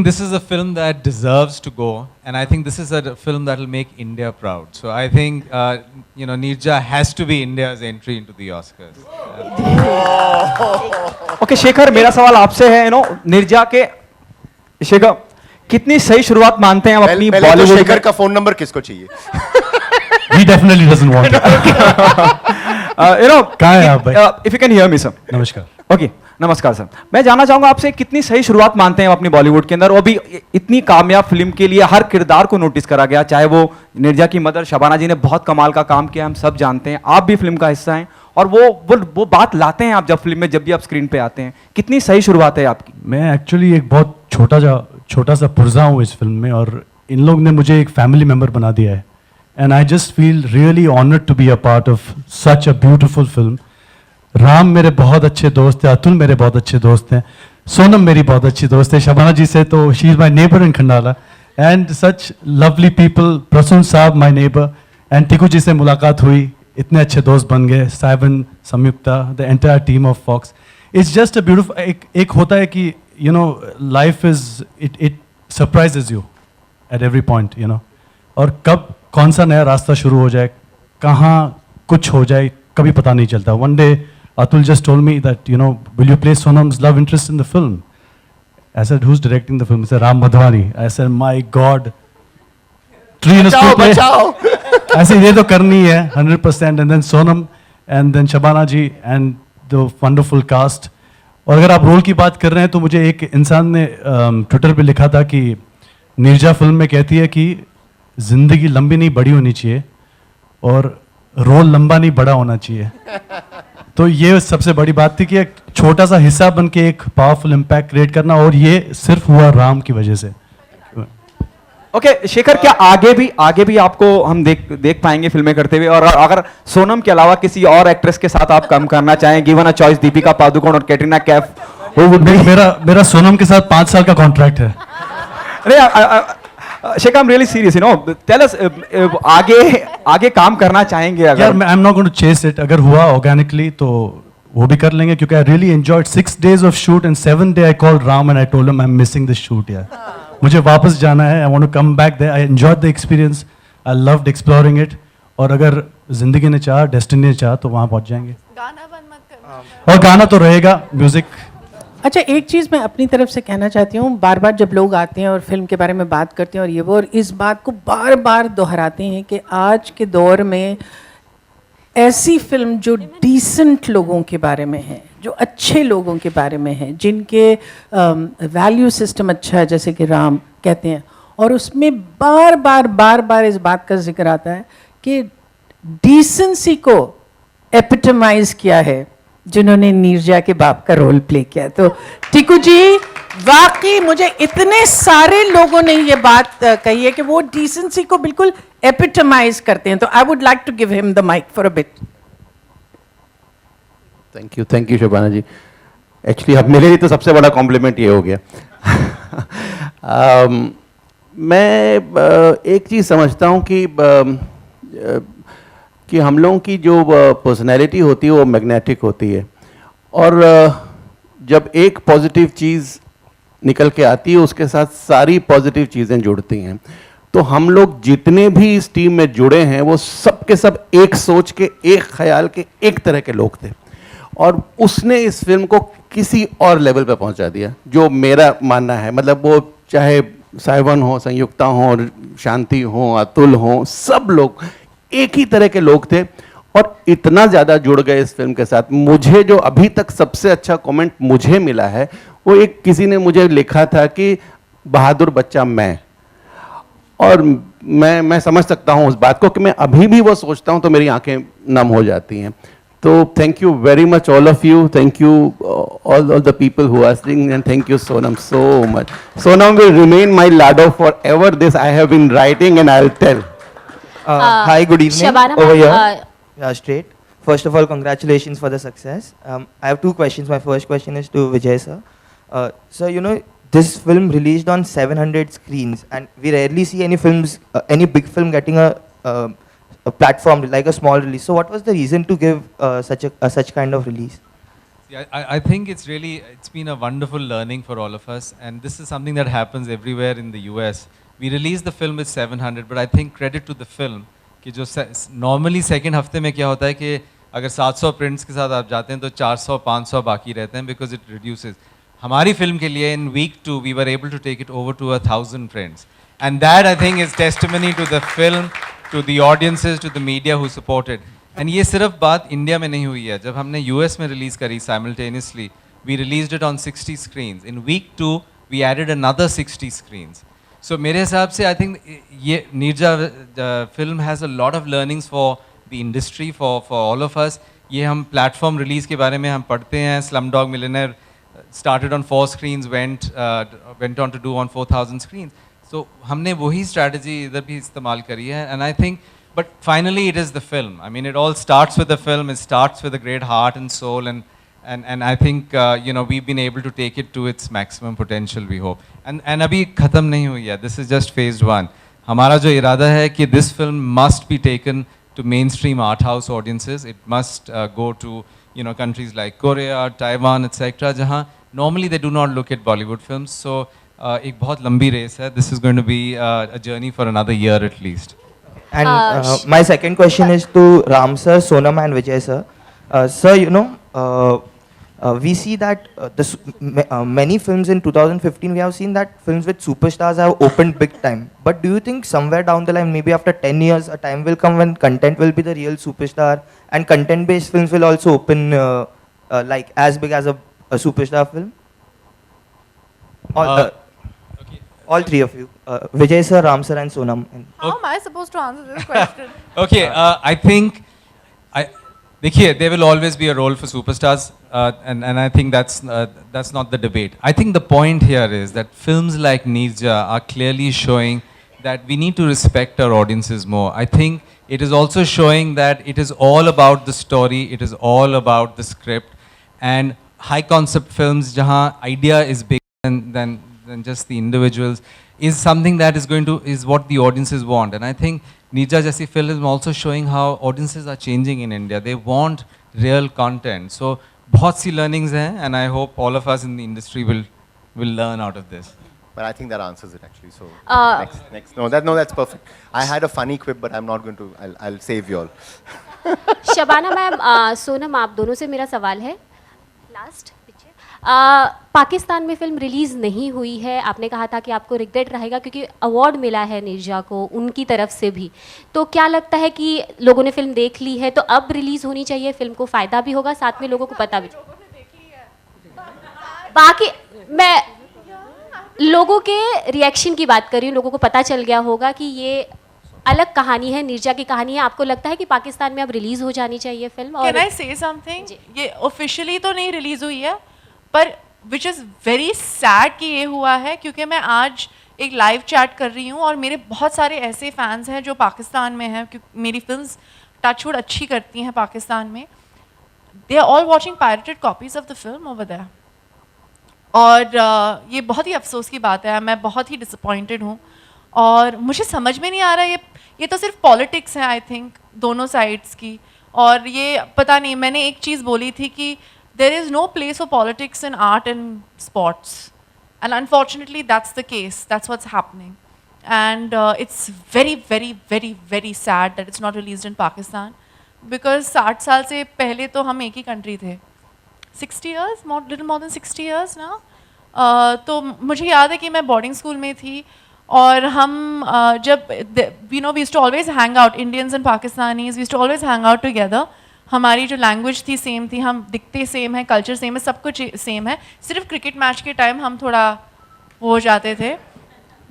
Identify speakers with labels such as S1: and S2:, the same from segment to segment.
S1: think this is a film that deserves to go, and I think this is a film that will make India proud. So I think Neerja has to be India's entry into the Oscars.
S2: Okay Shekhar, मेरा सवाल आपसे है, नीरजा के शेखर कितनी सही शुरुआत मानते हैं आप अपनी बॉलीवुड?
S3: शेखर का फोन नंबर किसको चाहिए?
S4: He definitely doesn't want it. कहाँ है आप भाई?
S2: If you can hear me, sir.
S4: नमस्कार.
S2: ओके नमस्कार सर, मैं जानना चाहूंगा आपसे कितनी सही शुरुआत मानते हैं अपनी बॉलीवुड के अंदर, और अभी इतनी कामयाब फिल्म के लिए हर किरदार को नोटिस करा गया, चाहे वो नीरजा की मदर शबाना जी ने बहुत कमाल का काम किया, हम सब जानते हैं, आप भी फिल्म का हिस्सा हैं, और वो बात लाते हैं आप जब फिल्म में, जब भी आप स्क्रीन पे आते हैं, कितनी सही शुरुआत है आपकी?
S4: मैं एक्चुअली एक बहुत छोटा सा पुर्जा हूँ इस फिल्म में, और इन लोग ने मुझे एक फैमिली मेम्बर बना दिया है, and I just feel really honoured to be a part of such a beautiful film. Ram मेरे बहुत अच्छे दोस्त हैं, अतुल मेरे बहुत अच्छे दोस्त हैं, सोनम मेरी बहुत अच्छी दोस्त है, शबाना जी से तो she is my neighbour in Khandala, and such lovely people. Prasoon साहब माई नेबर, एंड टिकू जी से मुलाकात हुई, इतने अच्छे दोस्त बन गए, साइवन, Sanyukta, the entire team of Fox. It's just a beautiful, एक होता है कि life is it surprises you at every point, और कब कौन सा नया रास्ता शुरू हो जाए, कहाँ कुछ हो जाए, कभी पता नहीं चलता. One day Atul just told me that, will you play Sonam's love interest in the film? I said, who's directing the film? He said, Ram Madhwani. I said, my God. Three in a screenplay. I said, ये तो करनी है 100%. And then Sonam, and then Shabana ji, and the wonderful cast. और अगर आप role की बात कर रहे हैं तो मुझे एक इंसान ने ट्विटर पे लिखा था कि नीरजा फिल्म में कहती है कि जिंदगी लंबी नहीं बड़ी होनी चाहिए, और रोल लंबा नहीं बड़ा होना चाहिए. तो ये सबसे बड़ी बात थी कि एक छोटा सा हिस्सा बन के एक पावरफुल इम्पैक्ट क्रिएट करना, और ये सिर्फ हुआ राम की वजह से.
S2: ओके शेखर, क्या आगे भी आपको हम देख पाएंगे फिल्में करते हुए, और अगर सोनम के अलावा किसी और एक्ट्रेस के साथ आप काम करना चाहें, given a choice, Deepika Padukone और कैटरीना कैफ, वो वुड बी?
S4: मेरा सोनम के साथ 5 साल का कॉन्ट्रैक्ट है.
S2: अरे Shekhar, I am really serious, tell us, आगे काम करना चाहेंगे अगर?
S4: यार I am not going to chase it. अगर हुआ ऑर्गेनिकली तो वो भी कर लेंगे, क्योंकि I really enjoyed 6 days of shoot, and 7th day I called Ram and I told him I am missing this shoot. यार मुझे वापस जाना है, I want to come back there. I enjoyed the experience, I loved exploring it, और अगर जिंदगी ने चाहा, डेस्टिनी ने चाहा, तो वहां पहुंच जाएंगे.
S5: गाना बंद मत करना।
S4: और गाना तो रहेगा, म्यूजिक.
S5: अच्छा, एक चीज़ मैं अपनी तरफ से कहना चाहती हूँ, बार बार जब लोग आते हैं और फिल्म के बारे में बात करते हैं और ये वो, और इस बात को बार बार दोहराते हैं कि आज के दौर में ऐसी फिल्म जो डिसेंट लोगों के बारे में है, जो अच्छे लोगों के बारे में है, जिनके वैल्यू सिस्टम अच्छा है, जैसे कि राम कहते हैं, और उसमें बार बार इस बात का जिक्र आता है कि डिसेंसी को एपिटमाइज किया है जिन्होंने नीरजा के बाप का रोल प्ले किया. तो टिकू जी, वाकई मुझे इतने सारे लोगों ने ये बात कही है कि वो डिसेंसी को बिल्कुल एपिटमाइज करते हैं. तो I would like to give him the mic for a bit.
S3: Thank you Shabana ji. Actually अब मेरे लिए तो सबसे बड़ा कॉम्प्लीमेंट ये हो गया. मैं एक चीज़ समझता हूँ कि हम लोगों की जो पर्सनैलिटी होती है वो मैग्नेटिक होती है, और जब एक पॉजिटिव चीज़ निकल के आती है उसके साथ सारी पॉजिटिव चीज़ें जुड़ती हैं. तो हम लोग जितने भी इस टीम में जुड़े हैं वो सब के सब एक सोच के, एक ख्याल के, एक तरह के लोग थे, और उसने इस फिल्म को किसी और लेवल पे पहुंचा दिया, जो मेरा मानना है. मतलब वो चाहे साइवन हो, संयुक्ता हो, शांति हो, अतुल हो, सब लोग एक ही तरह के लोग थे, और इतना ज़्यादा जुड़ गए इस फिल्म के साथ. मुझे जो अभी तक सबसे अच्छा कमेंट मुझे मिला है, वो एक किसी ने मुझे लिखा था कि बहादुर बच्चा मैं, और मैं समझ सकता हूँ उस बात को, कि मैं अभी भी वो सोचता हूँ तो मेरी आंखें नम हो जाती हैं. तो thank you very much all of you. Thank you all the people who are singing, and thank you Sonam so much. Sonam will remain my Lado for ever. This I have been writing and I will tell.
S6: Hi, good evening.
S7: Shabana
S6: Over here.
S7: ma'am,
S6: Straight. First of all, congratulations for the success. I have 2 questions. My first question is to Vijay sir. Sir, this film released on 700 screens, and we rarely see any films, any big film getting a platform like a small release. So, what was the reason to give such kind of release?
S1: Yeah, I think it's been a wonderful learning for all of us, and this is something that happens everywhere in the US. We released the film with 700, but I think credit to the film कि जो normally second हफ्ते में क्या होता है कि अगर 700 prints के साथ आप जाते हैं तो 400-500 बाकी रहते हैं because it reduces. हमारी फिल्म के लिए in week 2 we were able to take it over to 1,000 prints, and that I think is testimony to the film, to the audiences, to the media who supported. And ये सिर्फ बात India में नहीं हुई है. जब हमने यूएस में रिलीज़ करी simultaneously, we released it on 60 screens. In week 2 we added another 60 screens. So मेरे हिसाब से आई थिंक ये Neerja film has a lot of learnings for the industry, for all of us. ये हम प्लेटफॉर्म रिलीज़ के बारे में हम पढ़ते हैं. Slumdog millionaire started on 4 screens, went on to do on 4,000 screens. So हमने वही strategy इधर भी इस्तेमाल करी है. And I think, but finally it is the film. I mean, it all starts with the film. It starts with a great heart and soul, and I think we've been able to take it to its maximum potential, we hope. And अभी खत्म नहीं हुई है. This is just phase 1. हमारा जो इरादा है कि this film must be taken to mainstream art house audiences. It must go to countries like Korea, Taiwan, etc. जहाँ normally they do not look at Bollywood films. So एक बहुत लंबी race है. This is going to be a journey for another year at least.
S6: And my second question is to Ram sir, Sonam and Vijay sir. Sir, we see that many films in 2015, we have seen that films with superstars have opened big time. But do you think somewhere down the line, maybe after 10 years, a time will come when content will be the real superstar, and content-based films will also open like as big as a superstar film? All three of you, Vijay sir, Ram sir, and Sonam.
S7: How am I supposed to answer this question?
S1: Okay, I think देखिए, there will always be a role for superstars, and I think that's not the debate. I think the point here is that films like Neerja are clearly showing that we need to respect our audiences more. I think it is also showing that it is all about the story, it is all about the script, and high concept films jahan idea is bigger than just the individuals is something that is what the audiences want. And I think Neerja jaisi film is also showing how audiences are changing in India. They want real content. So बहुत सी learnings हैं, and I hope all of us in the industry will learn out of this.
S8: But I think that answers it actually. So next. No, that's perfect. I had a funny quip, but I'm not going to. I'll save you all.
S9: Shabana ma'am, Sonam, आप दोनों से मेरा सवाल है. Last Pakistan में film release नहीं हुई है. आपने कहा था कि आपको रिग्रेट रहेगा क्योंकि अवार्ड मिला है नीरजा को उनकी तरफ से भी. तो क्या लगता है कि लोगों ने फिल्म देख ली है तो अब रिलीज़ होनी चाहिए, फिल्म को फ़ायदा भी होगा, साथ में लोगों को पता भी. बाकी मैं लोगों के रिएक्शन की बात कर रही हूँ. लोगों को पता चल गया होगा कि ये अलग कहानी है, नीरजा की कहानी है. आपको लगता है कि पाकिस्तान में अब रिलीज़ हो जानी चाहिए फिल्म? और
S7: Can I say something? ये ऑफिशियली तो नहीं रिलीज़ हुई है, पर विच इज़ वेरी सैड कि ये हुआ है, क्योंकि मैं आज एक लाइव चैट कर रही हूँ और मेरे बहुत सारे ऐसे फैंस हैं जो पाकिस्तान में हैं, क्योंकि मेरी फिल्म्स टचवुड अच्छी करती हैं पाकिस्तान में. They are all watching pirated copies of the film over there. और ये बहुत ही अफसोस की बात है. मैं बहुत ही डिसअपॉइंटेड हूँ और मुझे समझ में नहीं आ रहा. ये तो सिर्फ पॉलिटिक्स है आई थिंक दोनों साइड्स की. और ये पता नहीं, मैंने एक चीज़ बोली थी कि there is no place for politics in art and sports, and unfortunately that's the case. That's what's happening, and it's very very very very sad that it's not released in Pakistan, because 60 साल से पहले तो हम एक ही country थे. 60 years, little more than 60 years now. तो मुझे याद है कि मैं boarding school में थी और हम जब we used to always hang out, Indians and Pakistanis, we used to always hang out together. हमारी जो लैंग्वेज थी सेम थी, हम दिखते सेम है, कल्चर सेम है, सब कुछ सेम है. सिर्फ क्रिकेट मैच के टाइम हम थोड़ा हो जाते थे,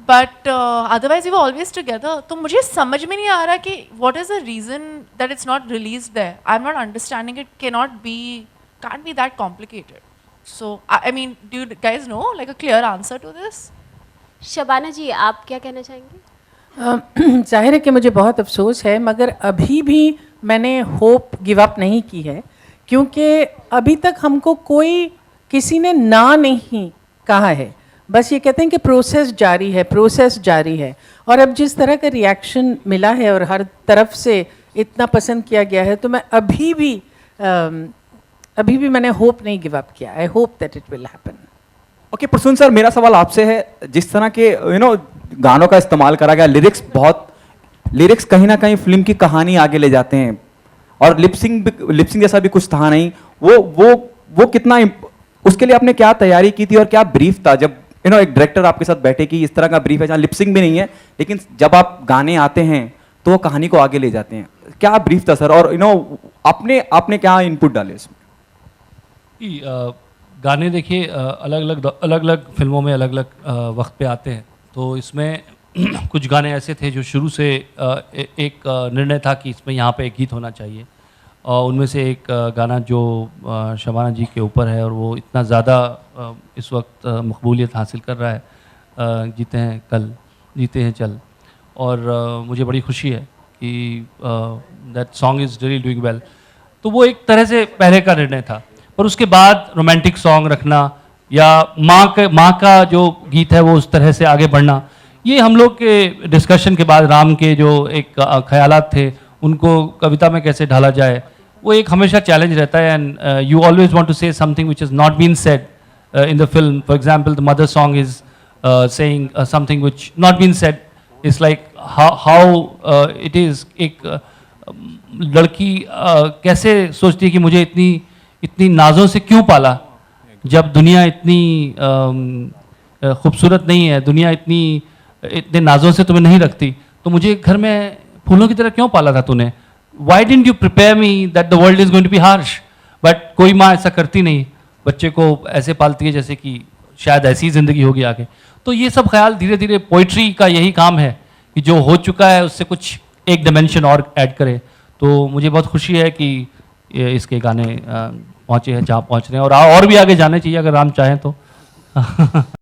S7: but otherwise we were always together. तो मुझे समझ में नहीं आ रहा कि what is the reason that it's not released there. I am not understanding it. can't be that complicated. So I mean, do you guys know like a clear answer to this?
S9: Shabana ji, आप क्या कहना चाहेंगे?
S5: जाहिर है कि मुझे बहुत अफसोस है, मगर अभी भी मैंने होप गिव अप नहीं की है, क्योंकि अभी तक हमको किसी ने ना नहीं कहा है. बस ये कहते हैं कि प्रोसेस जारी है. और अब जिस तरह का रिएक्शन मिला है और हर तरफ से इतना पसंद किया गया है, तो मैं अभी भी अभी भी मैंने होप नहीं गिव अप किया. I hope that it will happen.
S2: Okay Prasoon sir, मेरा सवाल आपसे है, जिस तरह के गानों का इस्तेमाल करा गया, लिरिक्स कहीं ना कहीं फिल्म की कहानी आगे ले जाते हैं, और लिपसिंग जैसा भी कुछ था नहीं. वो कितना उसके लिए आपने क्या तैयारी की थी और क्या ब्रीफ था, जब एक डायरेक्टर आपके साथ बैठे कि इस तरह का ब्रीफ है जहाँ लिपसिंग भी नहीं है, लेकिन जब आप गाने आते हैं तो वो कहानी को आगे ले जाते हैं, क्या ब्रीफ था सर, और आपने क्या इनपुट डाले इसमें?
S10: गाने देखिए अलग अलग फिल्मों में अलग अलग वक्त पे आते हैं, तो इसमें कुछ गाने ऐसे थे जो शुरू से एक निर्णय था कि इसमें यहाँ पे एक गीत होना चाहिए, और उनमें से एक गाना जो शबाना जी के ऊपर है और वो इतना ज़्यादा इस वक्त मकबूलियत हासिल कर रहा है, जीते हैं कल जीते हैं चल, और मुझे बड़ी खुशी है कि that song is really doing well. तो वो एक तरह से पहले का निर्णय था, पर उसके बाद रोमांटिक सॉन्ग रखना या माँ का जो गीत है वो उस तरह से आगे बढ़ना, ये हम लोग के डिस्कशन के बाद राम के जो एक ख्यालात थे उनको कविता में कैसे ढाला जाए, वो एक हमेशा चैलेंज रहता है. And you always want to say something which is not been said in the film. For example the mother song is saying something which not been said. It's like how it is एक लड़की कैसे सोचती है कि मुझे इतनी नाज़ों से क्यों पाला, जब दुनिया इतनी खूबसूरत नहीं है, दुनिया इतने नाज़ों से तुम्हें नहीं रखती, तो मुझे घर में फूलों की तरह क्यों पाला था तूने. Why didn't you prepare me that the world is going to be harsh. But कोई माँ ऐसा करती नहीं, बच्चे को ऐसे पालती है जैसे कि शायद ऐसी ही ज़िंदगी होगी आगे. तो ये सब ख्याल धीरे धीरे, पोइट्री का यही काम है कि जो हो चुका है उससे कुछ एक डिमेंशन और ऐड करे. तो मुझे बहुत खुशी है कि इसके गाने पहुँचे हैं जहाँ पहुँच रहे हैं, और भी आगे जाने चाहिए अगर राम चाहें तो.